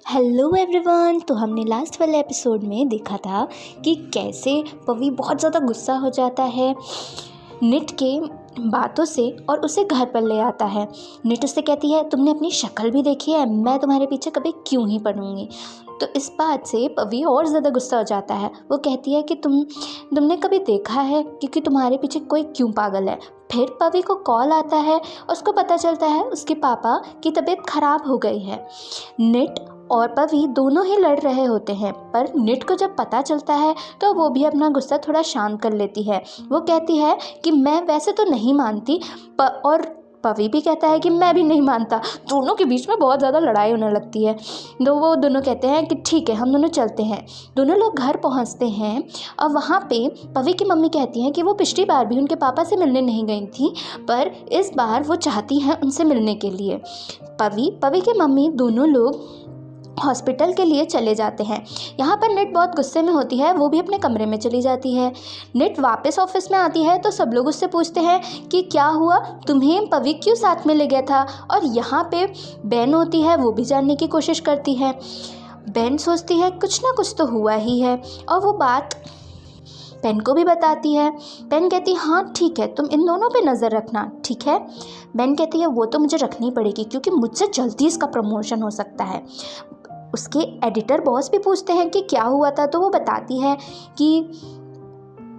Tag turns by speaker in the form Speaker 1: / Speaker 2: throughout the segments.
Speaker 1: Hello everyone. तो हमने last वाले एपिसोड में देखा था कि कैसे पवी बहुत ज़्यादा गुस्सा हो जाता है निट के बातों से और उसे घर पर ले आता है। निट उससे कहती है, तुमने अपनी शक्ल भी देखी है, मैं तुम्हारे पीछे कभी क्यों ही पड़ूंगी। तो इस बात से पवी और ज़्यादा गुस्सा हो जाता है। वो कहती है कि तुमने कभी देखा है क्योंकि तुम्हारे पीछे कोई क्यों पागल है। फिर पवी को कॉल आता है और उसको पता चलता है उसके पापा की तबीयत खराब हो गई है। निट और पवी दोनों ही लड़ रहे होते हैं, पर निट को जब पता चलता है तो वो भी अपना गुस्सा थोड़ा शांत कर लेती है। वो कहती है कि मैं वैसे तो नहीं मानती, और पवी भी कहता है कि मैं भी नहीं मानता। दोनों के बीच में बहुत ज़्यादा लड़ाई होने लगती है। तो वो दोनों कहते हैं कि ठीक है, हम दोनों चलते हैं। दोनों लोग घर पहुंचते हैं और वहाँ पे पवी की मम्मी कहती हैं कि वो पिछली बार भी उनके पापा से मिलने नहीं गई थी, पर इस बार वो चाहती हैं उनसे मिलने के लिए। पवी की मम्मी दोनों लोग हॉस्पिटल के लिए चले जाते हैं। यहाँ पर निट बहुत गुस्से में होती है, वो भी अपने कमरे में चली जाती है। निट वापस ऑफिस में आती है तो सब लोग उससे पूछते हैं कि क्या हुआ, तुम्हें पवी क्यों साथ में ले गया था। और यहाँ पे बेन होती है, वो भी जानने की कोशिश करती है। बेन सोचती है कुछ ना कुछ तो हुआ ही है और वो बात पेन को भी बताती है। पेन कहती है हाँ ठीक है, तुम इन दोनों पे नज़र रखना, ठीक है। बेन कहती है वो तो मुझे रखनी पड़ेगी क्योंकि मुझसे जल्दी इसका प्रमोशन हो सकता है। उसके एडिटर बॉस भी पूछते हैं कि क्या हुआ था, तो वो बताती है कि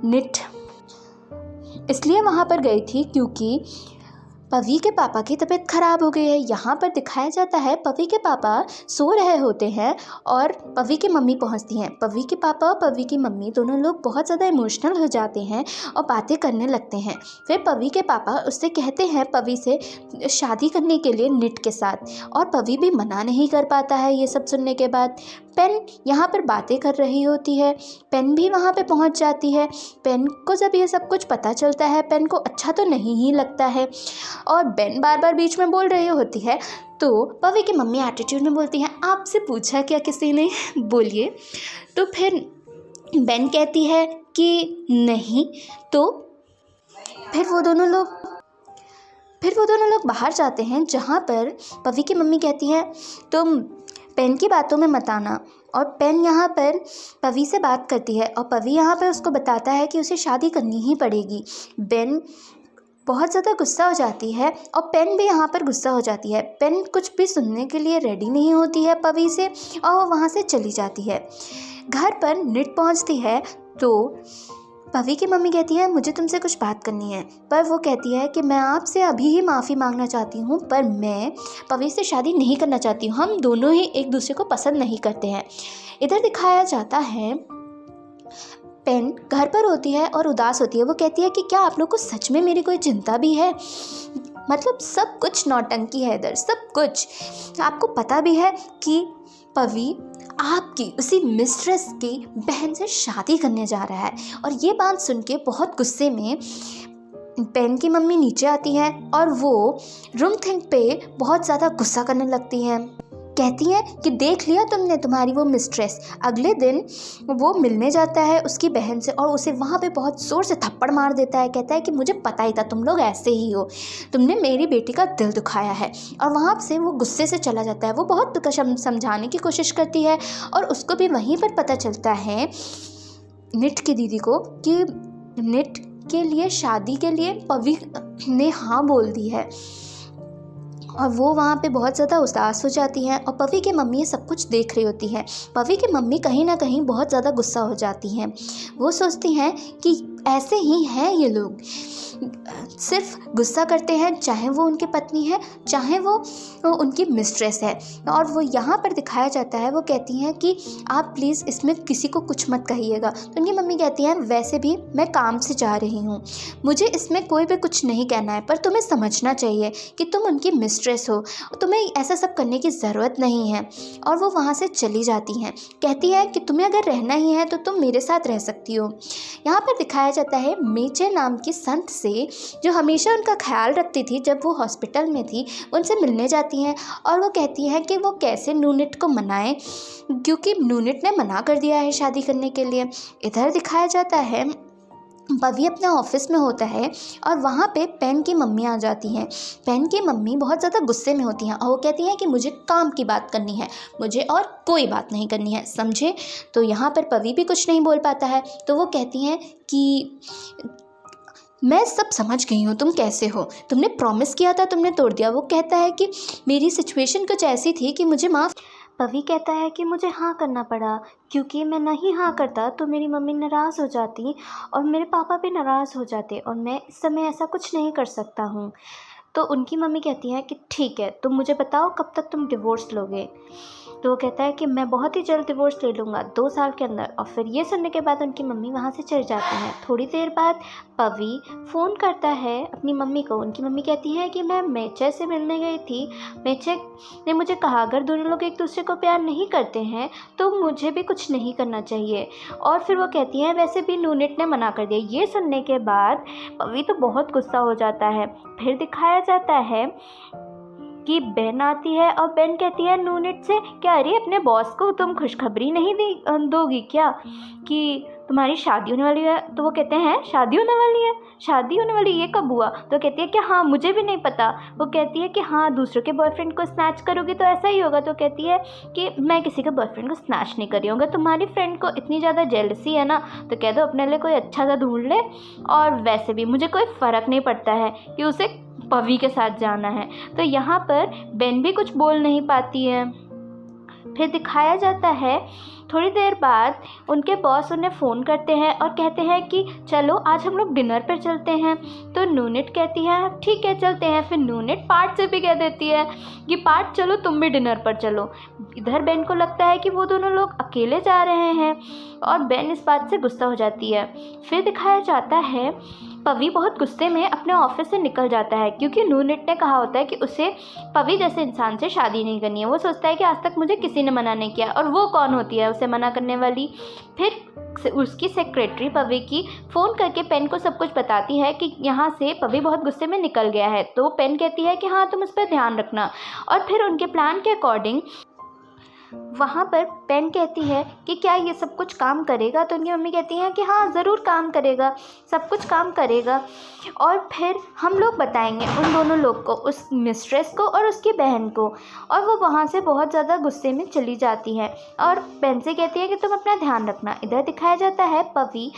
Speaker 1: निट इसलिए वहाँ पर गई थी क्योंकि पवी के पापा की तबीयत ख़राब हो गई है। यहाँ पर दिखाया जाता है पवी के पापा सो रहे होते हैं और पवी की मम्मी पहुँचती हैं। पवी के पापा और पवी की मम्मी दोनों लोग बहुत ज़्यादा इमोशनल हो जाते हैं और बातें करने लगते हैं। फिर पवी के पापा उससे कहते हैं पवी से शादी करने के लिए निट के साथ, और पवी भी मना नहीं कर पाता है। ये सब सुनने के बाद पेन यहाँ पर बातें कर रही होती है। पेन भी वहाँ पे पहुँच जाती है। पेन को जब ये सब कुछ पता चलता है, पेन को अच्छा तो नहीं ही लगता है और बेन बार बार बीच में बोल रही होती है। तो पवी की मम्मी एटीट्यूड में बोलती हैं, आपसे पूछा क्या किसी ने, बोलिए। तो फिर बेन कहती है कि नहीं। तो फिर वो दोनों लोग बाहर जाते हैं, जहाँ पर पवी की मम्मी कहती है तुम पेन की बातों में मत आना। और पेन यहाँ पर पवी से बात करती है और पवी यहाँ पर उसको बताता है कि उसे शादी करनी ही पड़ेगी। बेन बहुत ज़्यादा गुस्सा हो जाती है और पेन भी यहाँ पर गुस्सा हो जाती है। पेन कुछ भी सुनने के लिए रेडी नहीं होती है पवी से और वो वहाँ से चली जाती है। घर पर निट पहुँचती है तो पवी की मम्मी कहती है मुझे तुमसे कुछ बात करनी है, पर वो कहती है कि मैं आपसे अभी ही माफ़ी मांगना चाहती हूँ, पर मैं पवी से शादी नहीं करना चाहती हूँ। हम दोनों ही एक दूसरे को पसंद नहीं करते हैं। इधर दिखाया जाता है पेन घर पर होती है और उदास होती है। वो कहती है कि क्या आप लोग को सच में मेरी कोई चिंता भी है, मतलब सब कुछ नौटंकी है इधर, सब कुछ। आपको पता भी है कि पवी आपकी उसी मिस्ट्रेस की बहन से शादी करने जा रहा है। और ये बात सुन के बहुत गुस्से में पेन की मम्मी नीचे आती है और वो रूम थिंक पे बहुत ज़्यादा गुस्सा करने लगती हैं। कहती है कि देख लिया तुमने तुम्हारी वो मिस्ट्रेस। अगले दिन वो मिलने जाता है उसकी बहन से और उसे वहाँ पे बहुत ज़ोर से थप्पड़ मार देता है। कहता है कि मुझे पता ही था तुम लोग ऐसे ही हो, तुमने मेरी बेटी का दिल दुखाया है। और वहाँ से वो गुस्से से चला जाता है। वो बहुत समझाने की कोशिश करती है और उसको भी वहीं पर पता चलता है निट की दीदी को कि निट के लिए शादी के लिए पवी ने हाँ बोल दी है। और वो वहाँ पे बहुत ज़्यादा उदास हो जाती हैं और पवी की मम्मी ये सब कुछ देख रही होती है। पवी की मम्मी कहीं ना कहीं बहुत ज़्यादा गुस्सा हो जाती हैं। वो सोचती हैं कि ऐसे ही हैं ये लोग, सिर्फ गुस्सा करते हैं, चाहे वो उनकी पत्नी है चाहे वो उनकी मिस्ट्रेस है। और वो यहाँ पर दिखाया जाता है, वो कहती हैं कि आप प्लीज़ इसमें किसी को कुछ मत कहिएगा। तो उनकी मम्मी कहती हैं वैसे भी मैं काम से जा रही हूँ, मुझे इसमें कोई भी कुछ नहीं कहना है, पर तुम्हें समझना चाहिए कि तुम उनकी मिस्ट्रेस हो, तुम्हें ऐसा सब करने की ज़रूरत नहीं है। और वो वहाँ से चली जाती हैं। कहती है कि तुम्हें अगर रहना ही है तो तुम मेरे साथ रह सकती हो। यहाँ पर दिखाया जाता है मेचे नाम की संत से, जो हमेशा उनका ख्याल रखती थी जब वो हॉस्पिटल में थी, उनसे मिलने जाती हैं और वो कहती हैं कि वो कैसे नूनिट को मनाएं क्योंकि नूनिट ने मना कर दिया है शादी करने के लिए। इधर दिखाया जाता है पवी अपने ऑफिस में होता है और वहाँ पे पेन की मम्मी आ जाती हैं। पेन की मम्मी बहुत ज़्यादा गुस्से में होती हैं और वो कहती हैं कि मुझे काम की बात करनी है, मुझे और कोई बात नहीं करनी है, समझे। तो यहाँ पर पवी भी कुछ नहीं बोल पाता है। तो वो कहती हैं कि मैं सब समझ गई हूँ, तुम कैसे हो, तुमने प्रॉमिस किया था, तुमने तोड़ दिया। वो कहता है कि मेरी सिचुएशन कुछ ऐसी थी कि मुझे माफ़। पवी कहता है कि मुझे हाँ करना पड़ा, क्योंकि मैं नहीं हाँ करता तो मेरी मम्मी नाराज़ हो जाती और मेरे पापा भी नाराज़ हो जाते और मैं इस समय ऐसा कुछ नहीं कर सकता हूँ। तो उनकी मम्मी कहती है कि ठीक है, तुम मुझे बताओ कब तक तुम डिवोर्स लोगे। तो वो कहता है कि मैं बहुत ही जल्द डिवोर्स ले लूँगा, 2 साल के अंदर। और फिर ये सुनने के बाद उनकी मम्मी वहाँ से चली जाती हैं। थोड़ी देर बाद पवी फ़ोन करता है अपनी मम्मी को। उनकी मम्मी कहती है कि मैं मेचे से मिलने गई थी, मेचे ने मुझे कहा अगर दोनों लोग एक दूसरे को प्यार नहीं करते हैं तो मुझे भी कुछ नहीं करना चाहिए। और फिर वो कहती हैं वैसे भी नूनिट ने मना कर दिया। ये सुनने के बाद पवी तो बहुत गुस्सा हो जाता है। फिर दिखाया जाता है कि बेन आती है और बेन कहती है नूनिट से, क्या अरे अपने बॉस को तुम खुशखबरी नहीं दोगी क्या कि तुम्हारी शादी होने वाली है। तो वो कहते हैं शादी होने वाली है, शादी होने वाली, ये कब हुआ। तो कहती है कि हाँ मुझे भी नहीं पता। वो कहती है कि हाँ दूसरों के बॉयफ्रेंड को स्नैच करोगी तो ऐसा ही होगा। तो कहती है कि मैं किसी का बॉयफ्रेंड को स्नैच नहीं करी हूँ। तुम्हारी फ्रेंड को इतनी ज़्यादा जेलसी है ना तो कह दो अपने लिए कोई अच्छा सा ढूंढ ले, और वैसे भी मुझे कोई फ़र्क नहीं पड़ता है कि उसे पवी के साथ जाना है। तो यहाँ पर बेन भी कुछ बोल नहीं पाती है। फिर दिखाया जाता है थोड़ी देर बाद उनके बॉस उन्हें फ़ोन करते हैं और कहते हैं कि चलो आज हम लोग डिनर पर चलते हैं। तो नूनिट कहती है ठीक है चलते हैं। फिर नूनिट पार्ट से भी कह देती है कि पार्ट चलो तुम भी डिनर पर चलो। इधर बेन को लगता है कि वो दोनों लोग अकेले जा रहे हैं और बेन इस बात से गुस्सा हो जाती है। फिर दिखाया जाता है पवी बहुत गुस्से में अपने ऑफिस से निकल जाता है, क्योंकि नूनिट ने कहा होता है कि उसे पवी जैसे इंसान से शादी नहीं करनी है। वो सोचता है कि आज तक मुझे किसी ने मना नहीं किया, और वो कौन होती है उसे मना करने वाली। फिर उसकी सेक्रेटरी पवी की फ़ोन करके पेन को सब कुछ बताती है कि यहाँ से पवी बहुत गुस्से में निकल गया है। तो पेन कहती है कि हाँ तुम उस पर ध्यान रखना। और फिर उनके प्लान के अकॉर्डिंग वहाँ पर पेन कहती है कि क्या ये सब कुछ काम करेगा। तो उनकी मम्मी कहती हैं कि हाँ ज़रूर काम करेगा, सब कुछ काम करेगा। और फिर हम लोग बताएंगे उन दोनों लोग को, उस मिस्ट्रेस को और उसकी बहन को। और वो वहाँ से बहुत ज़्यादा गुस्से में चली जाती है और पेन से कहती है कि तुम अपना ध्यान रखना। इधर दिखाया जाता है पवी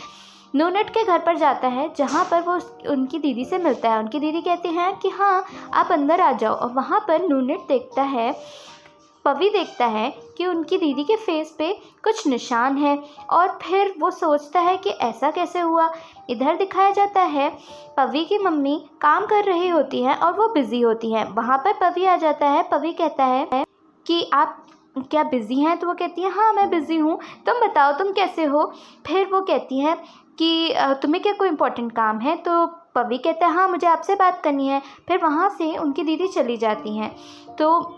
Speaker 1: नूनिट के घर पर जाता है, जहाँ पर वो उनकी दीदी से मिलता है। उनकी दीदी कहती हैं कि हाँ आप अंदर आ जाओ। और वहाँ पर नूनिट देखता है, पवी देखता है कि उनकी दीदी के फेस पे कुछ निशान है। और फिर वो सोचता है कि ऐसा कैसे हुआ। इधर दिखाया जाता है पवी की मम्मी काम कर रही होती हैं और वो बिज़ी होती हैं। वहाँ पर पवी आ जाता है। पवी कहता है कि आप क्या बिज़ी हैं। तो वो कहती है हाँ मैं बिज़ी हूँ, तुम बताओ तुम कैसे हो। फिर वो कहती है कि तुम्हें क्या कोई इम्पोर्टेंट काम है। तो पवी कहता है हाँ मुझे आपसे बात करनी है। फिर वहाँ से उनकी दीदी चली जाती हैं। तो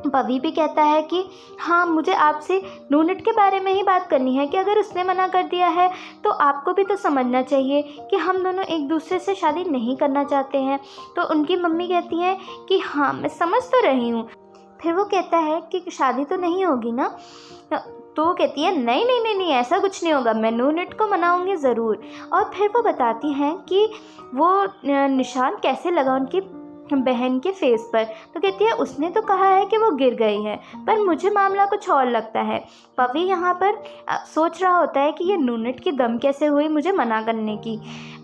Speaker 1: पवी भी कहता है कि हाँ मुझे आपसे नूनिट के बारे में ही बात करनी है कि अगर उसने मना कर दिया है तो आपको भी तो समझना चाहिए कि हम दोनों एक दूसरे से शादी नहीं करना चाहते हैं। तो उनकी मम्मी कहती है कि हाँ मैं समझ तो रही हूँ। फिर वो कहता है कि शादी तो नहीं होगी ना। तो वो कहती है नहीं नहीं नहीं नहीं ऐसा कुछ नहीं होगा, मैं नूनिट को मनाऊंगी ज़रूर। और फिर वो बताती हैं कि वो निशान कैसे लगा उनकी बहन के फेस पर। तो कहती है उसने तो कहा है कि वो गिर गई है, पर मुझे मामला कुछ और लगता है। पवी यहाँ पर सोच रहा होता है कि ये नूनिट की दम कैसे हुई मुझे मना करने की।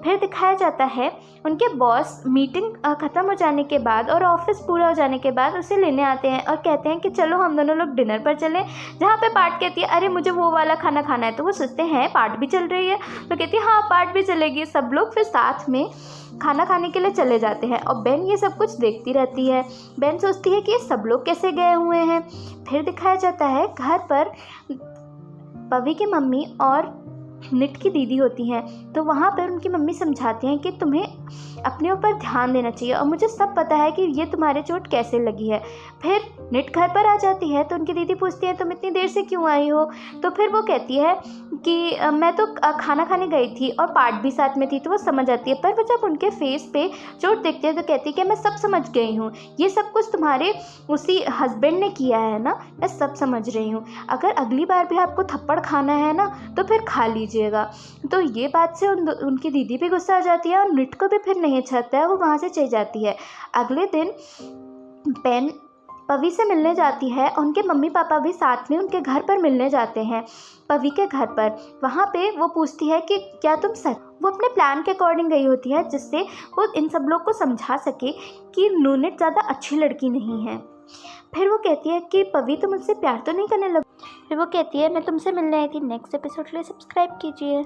Speaker 1: फिर दिखाया जाता है उनके बॉस मीटिंग ख़त्म हो जाने के बाद और ऑफिस पूरा हो जाने के बाद उसे लेने आते हैं और कहते हैं कि चलो हम दोनों लोग डिनर पर चलें। जहाँ पे पार्ट कहती है अरे मुझे वो वाला खाना खाना है। तो वो सोचते हैं पार्ट भी चल रही है। तो कहती है हाँ पार्ट भी चलेगी। सब लोग फिर साथ में खाना खाने के लिए चले जाते हैं और बेन ये सब कुछ देखती रहती है। बेन सोचती है कि ये सब लोग कैसे गए हुए हैं। फिर दिखाया जाता है घर पर पवी की मम्मी और निट की दीदी होती हैं। तो वहाँ पर उनकी मम्मी समझाती हैं कि तुम्हें अपने ऊपर ध्यान देना चाहिए और मुझे सब पता है कि ये तुम्हारे चोट कैसे लगी है। फिर निट घर पर आ जाती है तो उनकी दीदी पूछती है तुम इतनी देर से क्यों आई हो। तो फिर वो कहती है कि मैं तो खाना खाने गई थी और पार्ट भी साथ में थी, तो वो समझ आती है। पर वो जब उनके फेस पे चोट देखती है तो कहती है कि मैं सब समझ गई हूँ, ये सब कुछ तुम्हारे उसी हस्बैंड ने किया है ना, मैं सब समझ रही हूँ। अगर अगली बार भी आपको थप्पड़ खाना है ना तो फिर खा लीजिएगा। तो ये बात से उनकी दीदी भी गुस्सा आ जाती है और निट को भी फिर नहीं अच्छा लगता है, वो वहाँ से चली जाती है। अगले दिन पेन पवी से मिलने जाती है, उनके मम्मी पापा भी साथ में उनके घर पर मिलने जाते हैं, पवी के घर पर। वहाँ पे वो पूछती है कि क्या तुम सच, वो अपने प्लान के अकॉर्डिंग गई होती है जिससे वो इन सब लोग को समझा सके कि नूनिट ज़्यादा अच्छी लड़की नहीं है। फिर वो कहती है कि पवी तुम मुझसे प्यार तो नहीं करने लगी। फिर वो कहती है मैं तुमसे मिलने आई थी। नेक्स्ट एपिसोड के लिए सब्सक्राइब कीजिए।